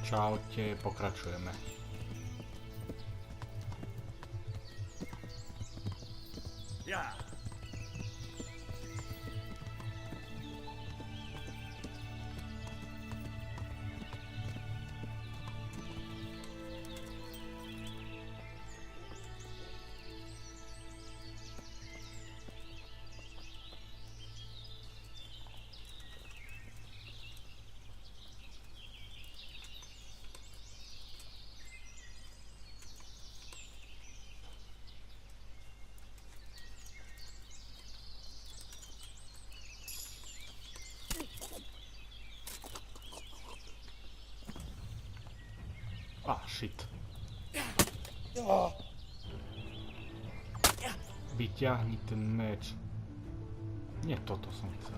Čaute, pokračujeme. Ja. Shit. Vyťahni ten meč. Nie, toto som chcel.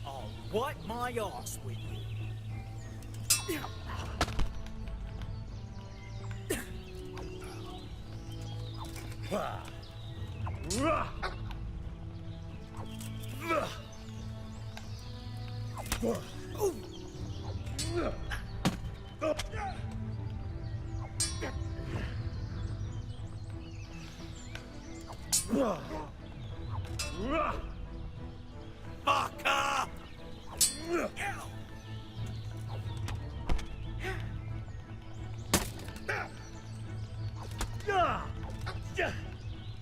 I'll wipe my ass with you.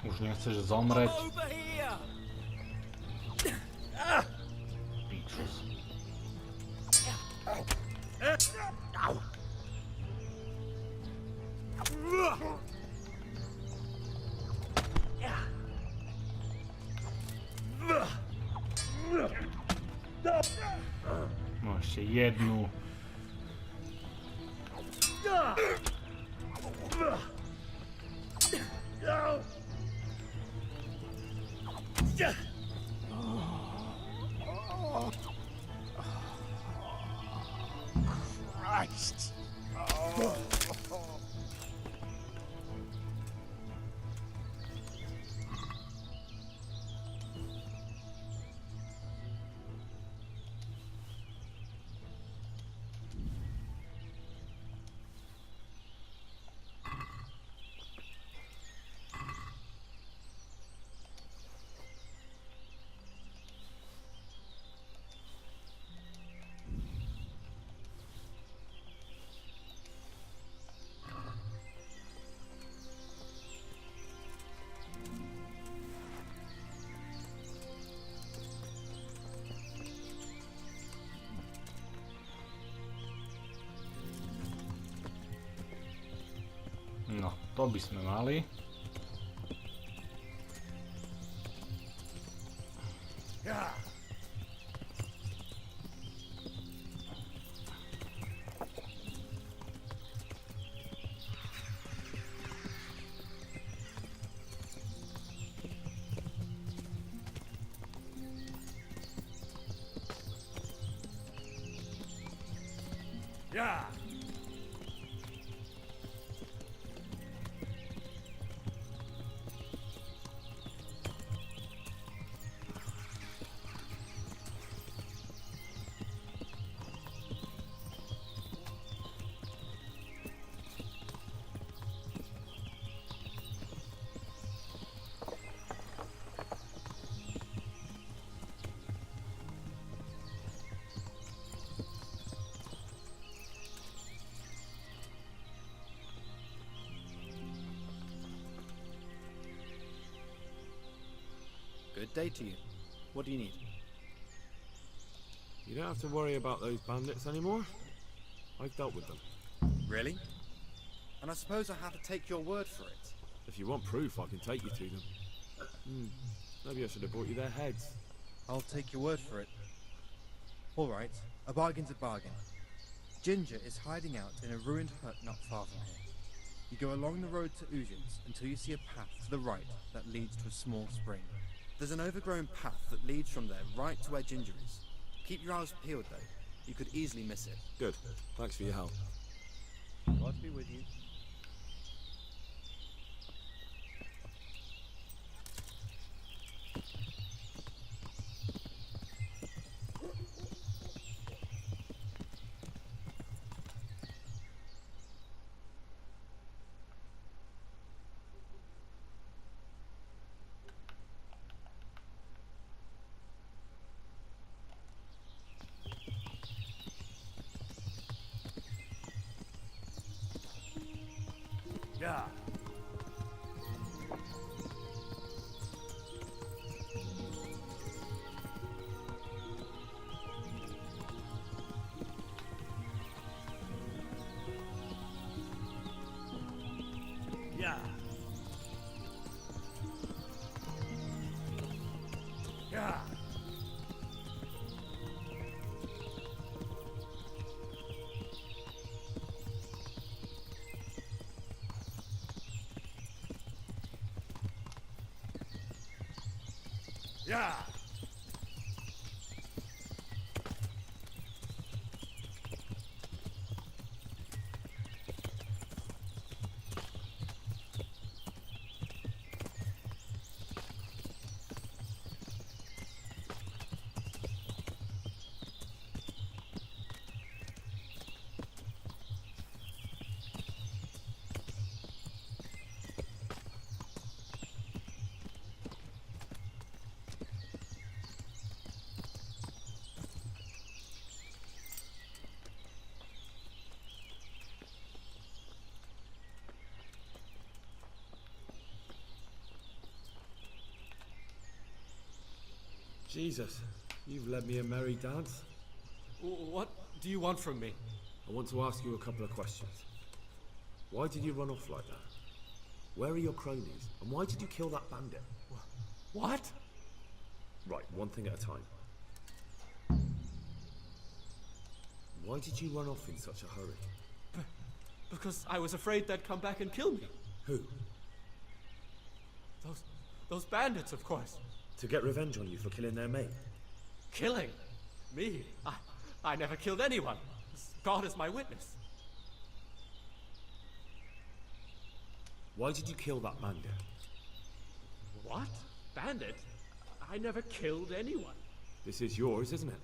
Už nechceš zomreť? Pičus. No ešte jednu. Christ. No, to by sme mali. Ja. Good day to you. What do you need? You don't have to worry about those bandits anymore. I've dealt with them. Really? And I suppose I have to take your word for it. If you want proof, I can take you to them. Maybe I should have brought you their heads. I'll take your word for it. All right, a bargain's a bargain. Ginger is hiding out in a ruined hut not far from here. You go along the road to Ujits until you see a path to the right that leads to a small spring. There's an overgrown path that leads from there right to where Ginger is. Keep your eyes peeled, though. You could easily miss it. Good. Thanks for your help. God be with you. Yeah. Yeah. Yeah. Yeah. Jesus, you've led me a merry dance. What do you want from me? I want to ask you a couple of questions. Why did you run off like that? Where are your cronies? And why did you kill that bandit? What? Right, one thing at a time. Why did you run off in such a hurry? Because I was afraid they'd come back and kill me. Who? Those bandits, of course. To get revenge on you for killing their mate? Killing? Me? I never killed anyone. God is my witness. Why did you kill that bandit? What? Bandit? I never killed anyone. This is yours, isn't it?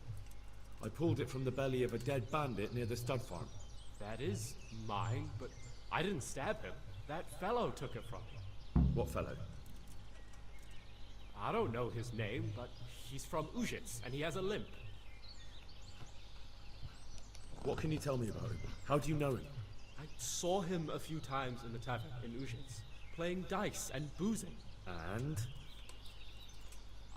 I pulled it from the belly of a dead bandit near the stud farm. That is mine, but I didn't stab him. That fellow took it from me. What fellow? I don't know his name, but he's from Uzhitz, and he has a limp. What can you tell me about him? How do you know him? I saw him a few times in the tavern in Uzhitz, playing dice and boozing. And?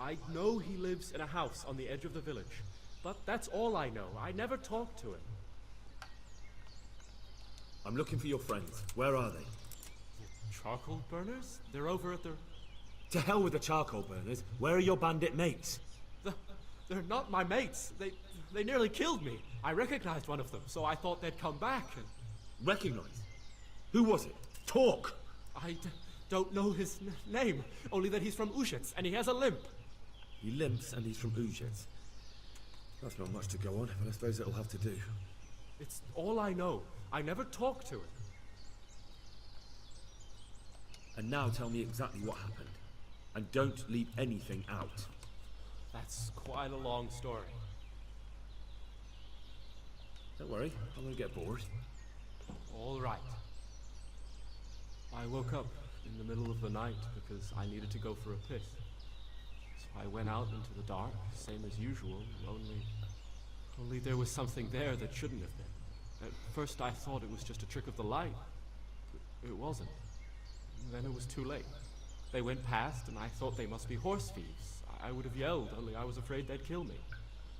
I know he lives in a house on the edge of the village, but that's all I know. I never talked to him. I'm looking for your friends. Where are they? The charcoal burners? They're over at the... To hell with the charcoal burners. Where are your bandit mates? They're not my mates. They nearly killed me. I recognized one of them, so I thought they'd come back and... Recognize? Who was it? Talk! Don't know his name, only that he's from Uzhitz, and he has a limp. He limps and he's from Uzhitz. That's not much to go on, but I suppose it'll have to do. It's all I know. I never talked to him. And now tell me exactly what happened. And don't leave anything out. That's quite a long story. Don't worry, I won't get bored. All right. I woke up in the middle of the night because I needed to go for a piss. So I went out into the dark, same as usual, only there was something there that shouldn't have been. At first I thought it was just a trick of the light. It wasn't. Then it was too late. They went past and I thought they must be horse thieves. I would have yelled, only I was afraid they'd kill me.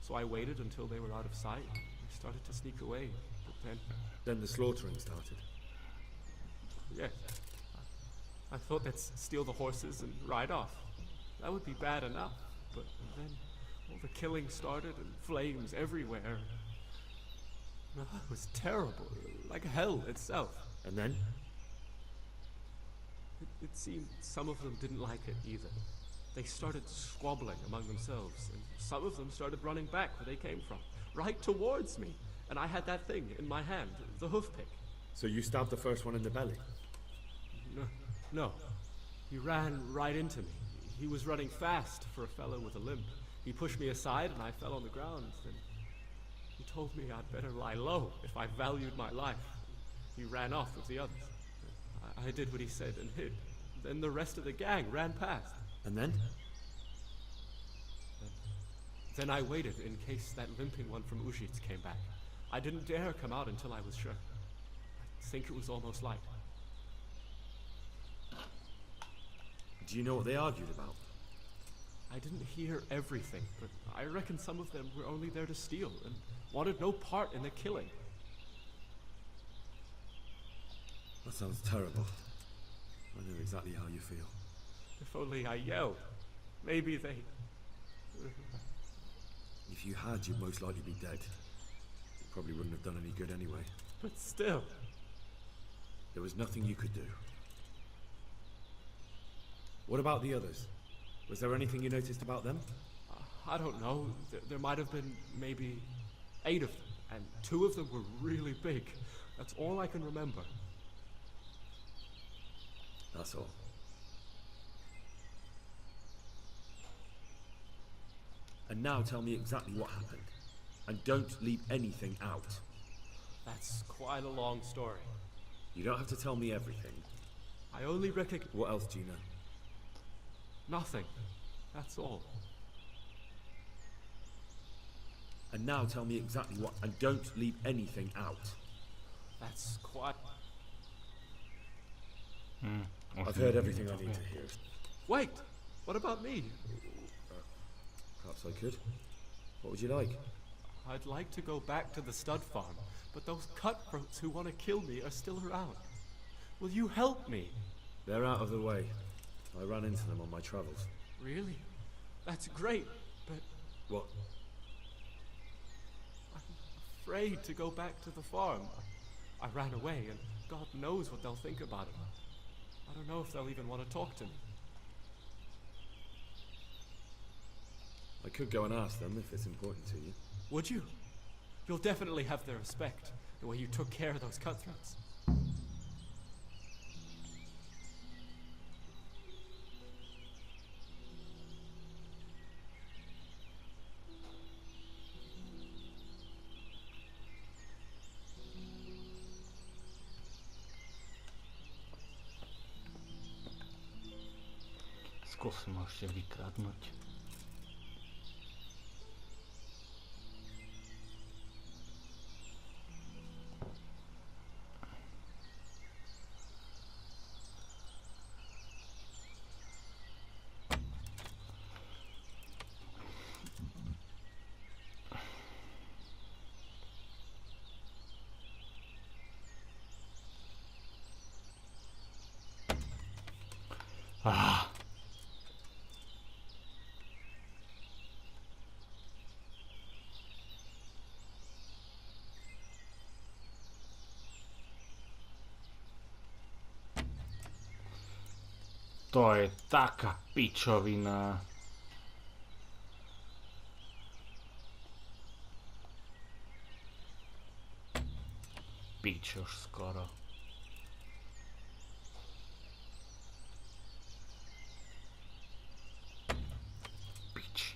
So I waited until they were out of sight. I started to sneak away, but then... Then the slaughtering started. Yes. I thought they'd steal the horses and ride off. That would be bad enough, but then all the killing started and flames everywhere. Oh, it was terrible, like hell itself. And then? It seemed some of them didn't like it either. They started squabbling among themselves, and some of them started running back where they came from, right towards me. And I had that thing in my hand, the hoof pick. So you stabbed the first one in the belly? No. He ran right into me. He was running fast for a fellow with a limp. He pushed me aside and I fell on the ground. Then he told me I'd better lie low if I valued my life. He ran off with the others. I did what he said and hid. Then the rest of the gang ran past. And then? Then I waited in case that limping one from Ujits came back. I didn't dare come out until I was sure. I think it was almost light. Do you know what they argued about? I didn't hear everything, but I reckon some of them were only there to steal and wanted no part in the killing. That sounds terrible. I know exactly how you feel. If only I yelled. Maybe they... If you had, you'd most likely be dead. It probably wouldn't have done any good anyway. But still... There was nothing you could do. What about the others? Was there anything you noticed about them? I don't know. There might have been maybe 8 of them, and 2 of them were really big. That's all I can remember. That's all. And now tell me exactly what happened. And don't leave anything out. That's quite a long story. You don't have to tell me everything. I only recognize... What else do you know? Nothing. That's all. And now tell me exactly what... And don't leave anything out. That's quite... I've heard everything I need to hear. Wait! What about me? Perhaps I could. What would you like? I'd like to go back to the stud farm, but those cutthroats who want to kill me are still around. Will you help me? They're out of the way. I ran into them on my travels. Really? That's great, but What? I'm afraid to go back to the farm. I ran away, and God knows what they'll think about it. I don't know if they'll even want to talk to me. I could go and ask them if it's important to you. Would you? You'll definitely have their respect, the way you took care of those cutthroats. Skúsim ho ešte vykradnúť. To je taká pičovina. Pič už skoro. Pič.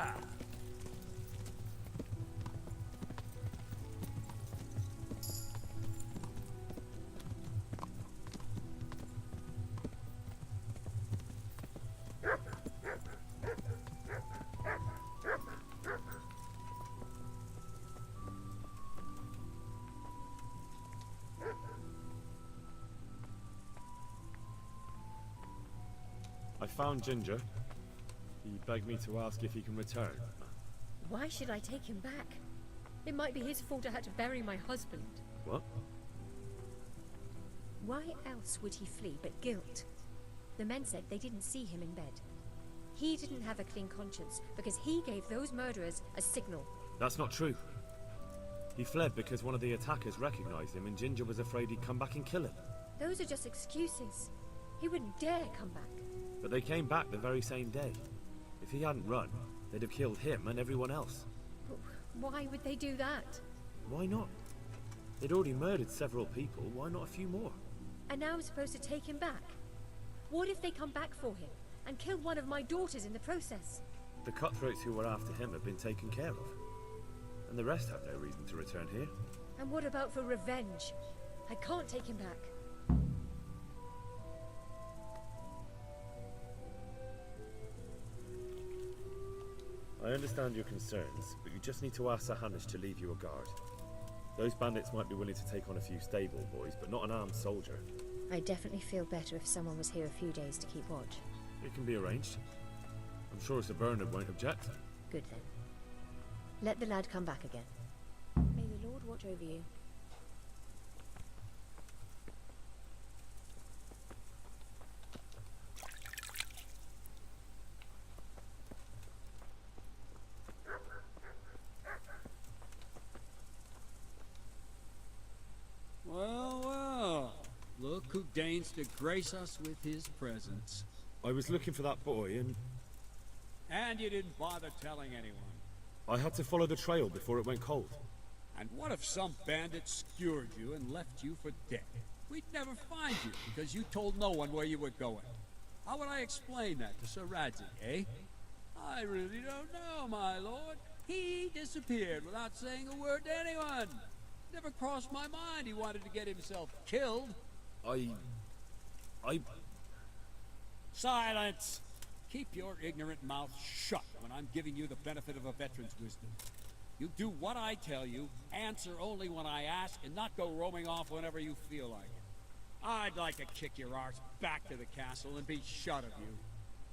job. I found Ginger. He begged me to ask if he can return. Why should I take him back? It might be his fault I had to bury my husband. What? Why else would he flee but guilt? The men said they didn't see him in bed. He didn't have a clean conscience because he gave those murderers a signal. That's not true. He fled because one of the attackers recognized him and Ginger was afraid he'd come back and kill him. Those are just excuses. He wouldn't dare come back. But they came back the very same day. If he hadn't run, they'd have killed him and everyone else. But why would they do that? Why not? They'd already murdered several people, why not a few more? And now I'm supposed to take him back? What if they come back for him and kill one of my daughters in the process? The cutthroats who were after him have been taken care of. And the rest have no reason to return here. And what about for revenge? I can't take him back. I understand your concerns, but you just need to ask Sir Hanish to leave you a guard. Those bandits might be willing to take on a few stable boys, but not an armed soldier. I'd definitely feel better if someone was here a few days to keep watch. It can be arranged. I'm sure Sir Bernard won't object. Good then. Let the lad come back again. May the Lord watch over you. Well, well. Look who deigns to grace us with his presence. I was looking for that boy and And you didn't bother telling anyone. I had to follow the trail before it went cold. And what if some bandit skewered you and left you for dead? We'd never find you because you told no one where you were going. How would I explain that to Sir Racka, eh? I really don't know, my lord. He disappeared without saying a word to anyone. Never crossed my mind he wanted to get himself killed. I... Silence! Keep your ignorant mouth shut when I'm giving you the benefit of a veteran's wisdom. You do what I tell you, answer only when I ask, and not go roaming off whenever you feel like it. I'd like to kick your arse back to the castle and be shut of you.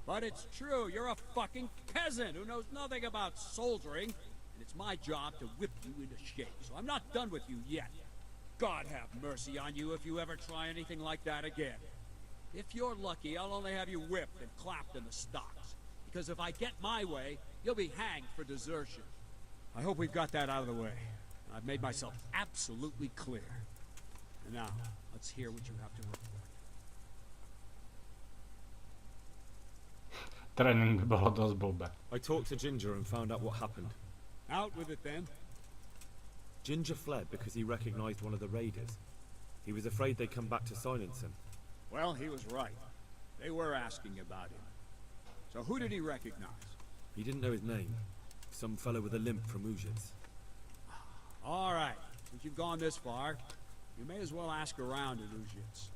But it's true, you're a fucking peasant who knows nothing about soldiering, and it's my job to whip you into shape, so I'm not done with you yet. God have mercy on you if you ever try anything like that again. If you're lucky, I'll only have you whipped and clapped in the stocks. Because if I get my way, you'll be hanged for desertion. I hope we've got that out of the way. I've made myself absolutely clear. And now, let's hear what you have to report. Trénink by bolo dosť blbé. I talked to Ginger and found out what happened. Out with it then. Ginger fled because he recognized one of the raiders. He was afraid they'd come back to silence him. Well, he was right. They were asking about him. So who did he recognize? He didn't know his name. Some fellow with a limp from Uzhitz. All right. Since you've gone this far, you may as well ask around in Uzhitz.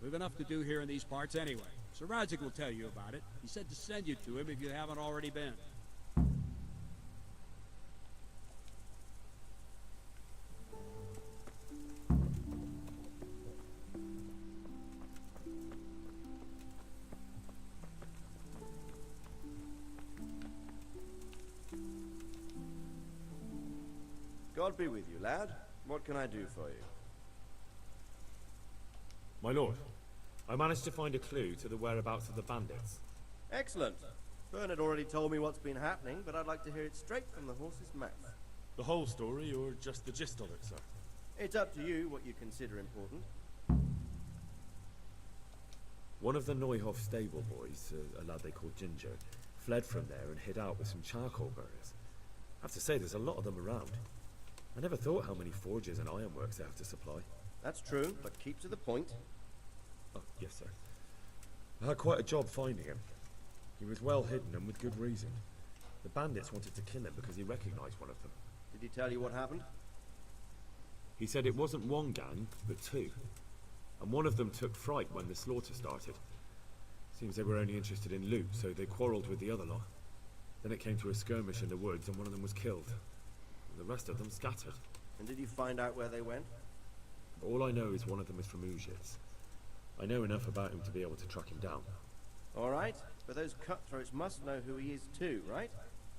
We've enough to do here in these parts anyway. Sir Racka will tell you about it. He said to send you to him if you haven't already been. God be with you, lad. What can I do for you? My lord, I managed to find a clue to the whereabouts of the bandits. Excellent. Bernard already told me what's been happening, but I'd like to hear it straight from the horse's mouth. The whole story, or just the gist of it, sir? It's up to you what you consider important. One of the Neuhoff stable boys, a lad they called Ginger, fled from there and hid out with some charcoal burners. I have to say, there's a lot of them around. I never thought how many forges and ironworks they have to supply. That's true, but keep to the point. Oh, yes, sir. I had quite a job finding him. He was well hidden and with good reason. The bandits wanted to kill him because he recognized one of them. Did he tell you what happened? He said it wasn't one gang, but two. And one of them took fright when the slaughter started. Seems they were only interested in loot, so they quarreled with the other lot. Then it came to a skirmish in the woods and one of them was killed. And the rest of them scattered. And did you find out where they went? All I know is one of them is from Uzhitz. I know enough about him to be able to track him down. Alright, but those cutthroats must know who he is too, right?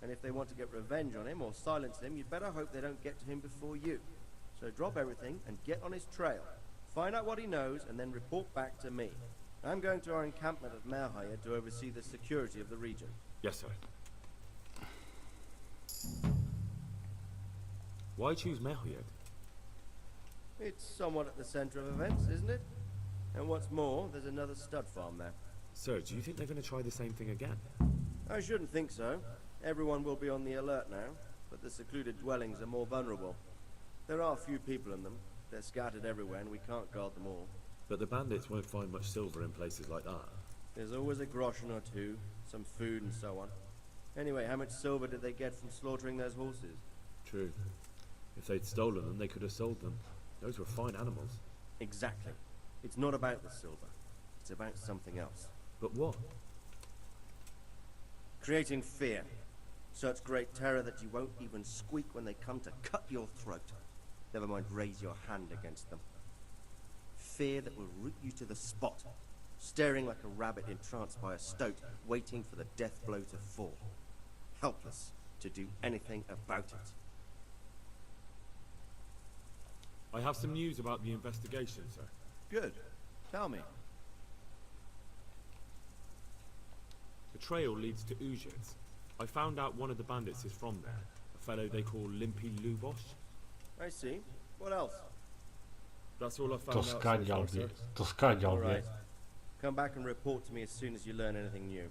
And if they want to get revenge on him or silence him, you'd better hope they don't get to him before you. So drop everything and get on his trail. Find out what he knows and then report back to me. I'm going to our encampment at Merhaya to oversee the security of the region. Yes, sir. Why choose Merhaya? It's somewhat at the center of events, isn't it? And what's more, there's another stud farm there. Sir, do you think they're going to try the same thing again? I shouldn't think so. Everyone will be on the alert now, but the secluded dwellings are more vulnerable. There are few people in them. They're scattered everywhere and we can't guard them all. But the bandits won't find much silver in places like that. There's always a groschen or two, some food and so on. Anyway, how much silver did they get from slaughtering those horses? True. If they'd stolen them, they could have sold them. Those were fine animals. Exactly. It's not about the silver. It's about something else. But what? Creating fear. Such great terror that you won't even squeak when they come to cut your throat. Never mind raise your hand against them. Fear that will root you to the spot, staring like a rabbit entranced by a stoat, waiting for the death blow to fall. Helpless to do anything about it. I have some news about the investigation, sir. Good. Tell me. The trail leads to Uzhitz. I found out one of the bandits is from there. A fellow they call Limpy Lubosh. I see. What else? That's all I found To out so skadział far, wie. sir. To skadział wie. Alright. Come back and report to me as soon as you learn anything new.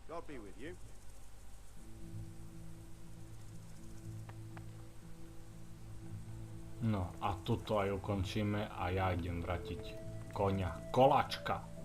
God be with you. No a tuto aj ukončíme a ja idem vratiť koňa Kolačka.